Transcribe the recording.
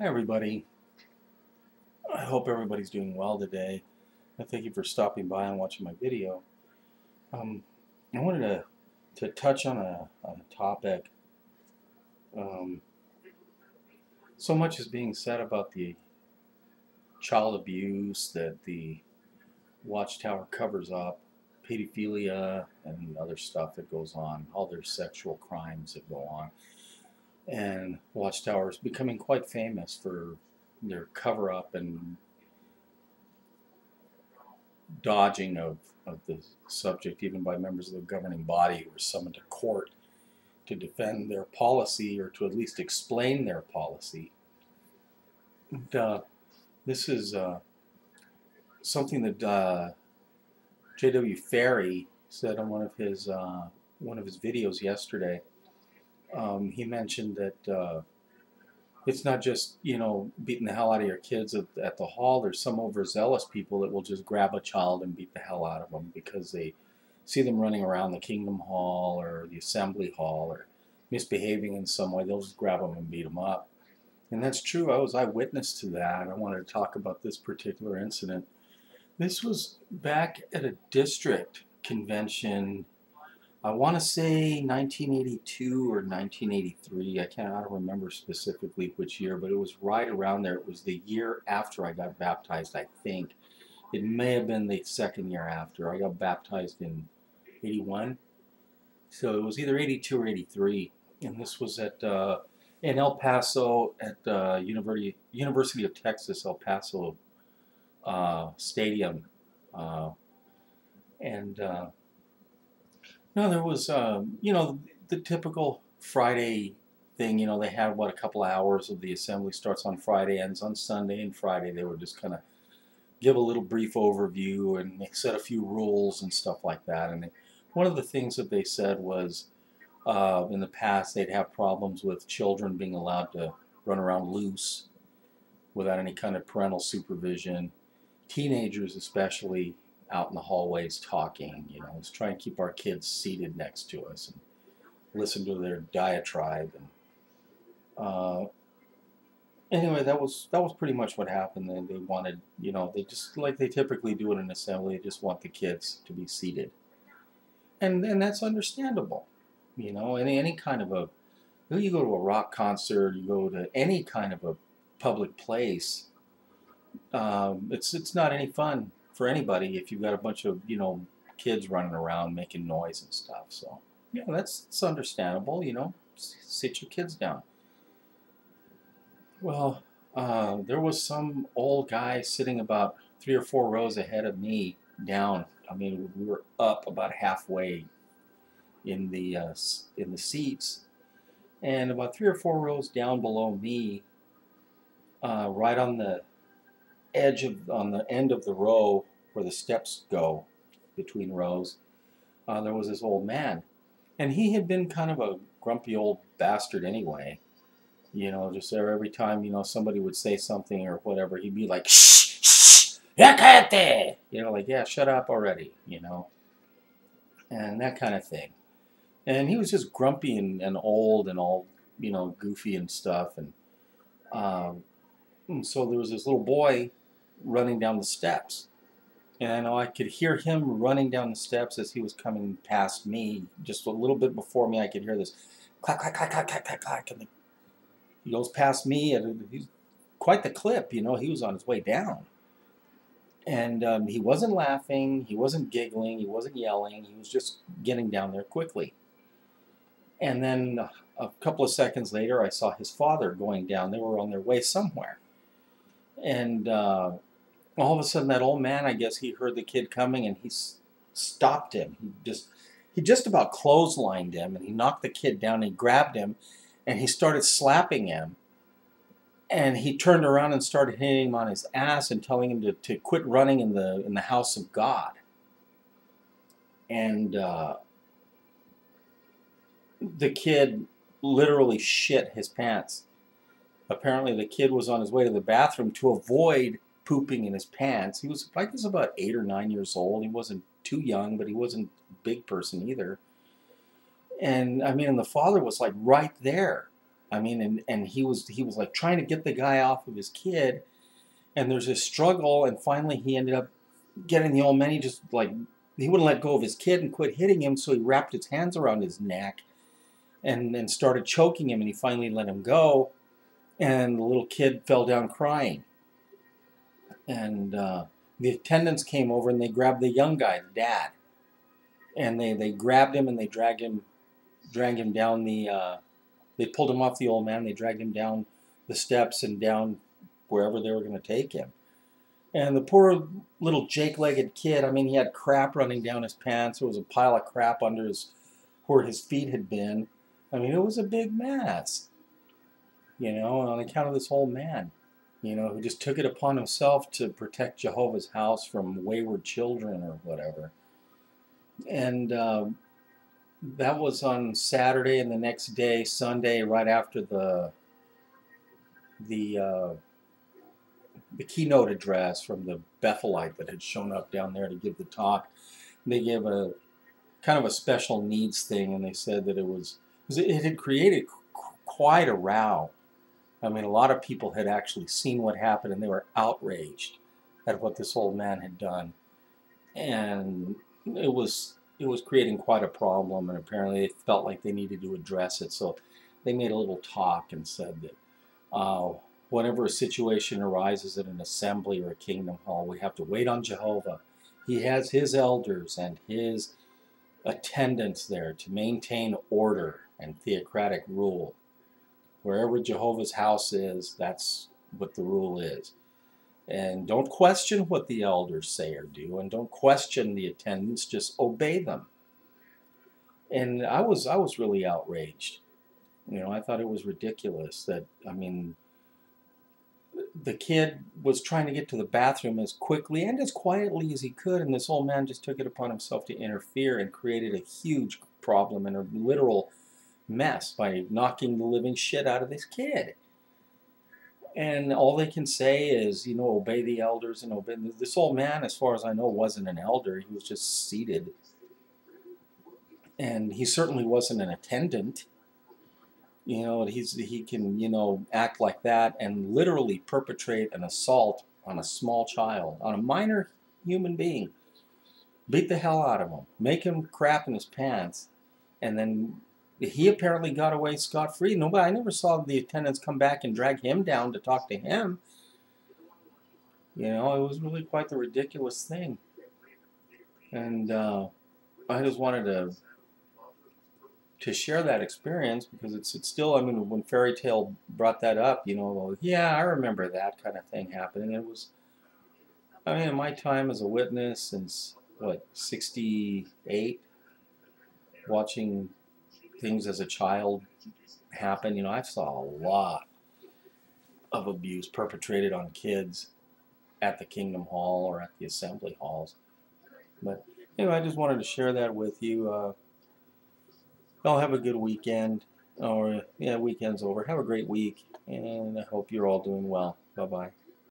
Hi everybody. I hope everybody's doing well today. And thank you for stopping by and watching my video. I wanted to touch on a topic. Um, so much is being said about the child abuse that the Watchtower covers up, pedophilia and other stuff that goes on, all their sexual crimes that go on. And Watchtower is becoming quite famous for their cover-up and dodging of the subject, even by members of the governing body who were summoned to court to defend their policy or to at least explain their policy. And, this is something that J.W. Ferry said on one of his videos yesterday. He mentioned that it's not just, beating the hell out of your kids at the hall. There's some overzealous people that will just grab a child and beat the hell out of them because they see them running around the Kingdom Hall or the Assembly Hall or misbehaving in some way. They'll just grab them and beat them up. And that's true. I was eyewitness to that. I wanted to talk about this particular incident. This was back at a district convention. I want to say 1982 or 1983. I don't remember specifically which year, but it was right around there. It was the year after I got baptized, I think. It may have been the second year after. I got baptized in 81. So it was either 82 or 83. And this was at in El Paso at University of Texas, El Paso Stadium. No, there was, the typical Friday thing. They had, a couple hours of the assembly starts on Friday, ends on Sunday, and Friday they would just kind of give a little brief overview and set a few rules and stuff like that. And one of the things that they said was in the past they'd have problems with children being allowed to run around loose without any kind of parental supervision. Teenagers especially out in the hallways talking, let's try and keep our kids seated next to us and listen to their diatribe. And anyway, that was pretty much what happened. They wanted, they just, like they typically do in an assembly, they just want the kids to be seated. And that's understandable. Any kind of you go to a rock concert, you go to any kind of a public place, it's not any fun for anybody if you've got a bunch of kids running around making noise and stuff. So that's understandable. Sit your kids down. Well, there was some old guy sitting about 3 or 4 rows ahead of me down. I mean, we were up about halfway in the seats, and about 3 or 4 rows down below me, right on the end of the row where the steps go between rows, there was this old man, and he had been kind of a grumpy old bastard anyway. Just every time somebody would say something or whatever, he'd be like, shh, shh, ya cállate, like, yeah, shut up already, and that kind of thing. And he was just grumpy and old and all, goofy and stuff. And so there was this little boy running down the steps. And I know I could hear him running down the steps as he was coming past me. Just a little bit before me, I could hear this clack, clack, clack, clack, clack, clack, clack. And he goes past me, and he's quite the clip, he was on his way down. And he wasn't laughing, he wasn't giggling, he wasn't yelling, he was just getting down there quickly. And then a couple of seconds later, I saw his father going down. They were on their way somewhere. And all of a sudden, that old man, I guess he heard the kid coming, and he stopped him. He just about clotheslined him, and he knocked the kid down, and he grabbed him, and he started slapping him. And he turned around and started hitting him on his ass and telling him to quit running in the house of God. And the kid literally shit his pants. Apparently the kid was on his way to the bathroom to avoid pooping in his pants. He was, I guess, about 8 or 9 years old. He wasn't too young, but he wasn't a big person either. And I mean, and the father was like right there. I mean, and he was like trying to get the guy off of his kid, and there's this struggle, and finally he ended up getting the old man. He just like he wouldn't let go of his kid and quit hitting him, so he wrapped his hands around his neck and started choking him, and he finally let him go, and the little kid fell down crying, and the attendants came over and they grabbed the young guy, the dad, and they grabbed him and they dragged him down the. They pulled him off the old man. They dragged him down the steps and down wherever they were going to take him. And the poor little Jake-legged kid, I mean, he had crap running down his pants. There was a pile of crap under where his feet had been. I mean, it was a big mess, on account of this old man, who just took it upon himself to protect Jehovah's house from wayward children or whatever. And that was on Saturday, and the next day, Sunday, right after the keynote address from the Bethelite that had shown up down there to give the talk, they gave a kind of a special needs thing, and they said that it had created quite a row. I mean, a lot of people had actually seen what happened, and they were outraged at what this old man had done, and it was creating quite a problem, and apparently they felt like they needed to address it, so they made a little talk and said that whenever a situation arises at an assembly or a kingdom hall, we have to wait on Jehovah. He has his elders and his attendants there to maintain order and theocratic rule. Wherever Jehovah's house is, that's what the rule is. And don't question what the elders say or do, and don't question the attendants, just obey them. And I was really outraged. I thought it was ridiculous that, I mean, the kid was trying to get to the bathroom as quickly and as quietly as he could, and this old man just took it upon himself to interfere and created a huge problem and a literal mess by knocking the living shit out of this kid. And all they can say is, obey the elders and obey. This old man, as far as I know, wasn't an elder. He was just seated. And he certainly wasn't an attendant. He can, act like that and literally perpetrate an assault on a small child, on a minor human being. Beat the hell out of him. Make him crap in his pants. And then he apparently got away scot-free. I never saw the attendants come back and drag him down to talk to him. It was really quite the ridiculous thing. And I just wanted to share that experience because it's still, I mean, when Fairy Tale brought that up, yeah, I remember that kind of thing happening. It was, I mean, in my time as a witness since, 68, watching things as a child happen, I saw a lot of abuse perpetrated on kids at the Kingdom Hall or at the assembly halls. But anyway, I just wanted to share that with you. Y'all have a good weekend. Weekend's over. Have a great week, and I hope you're all doing well. Bye-bye.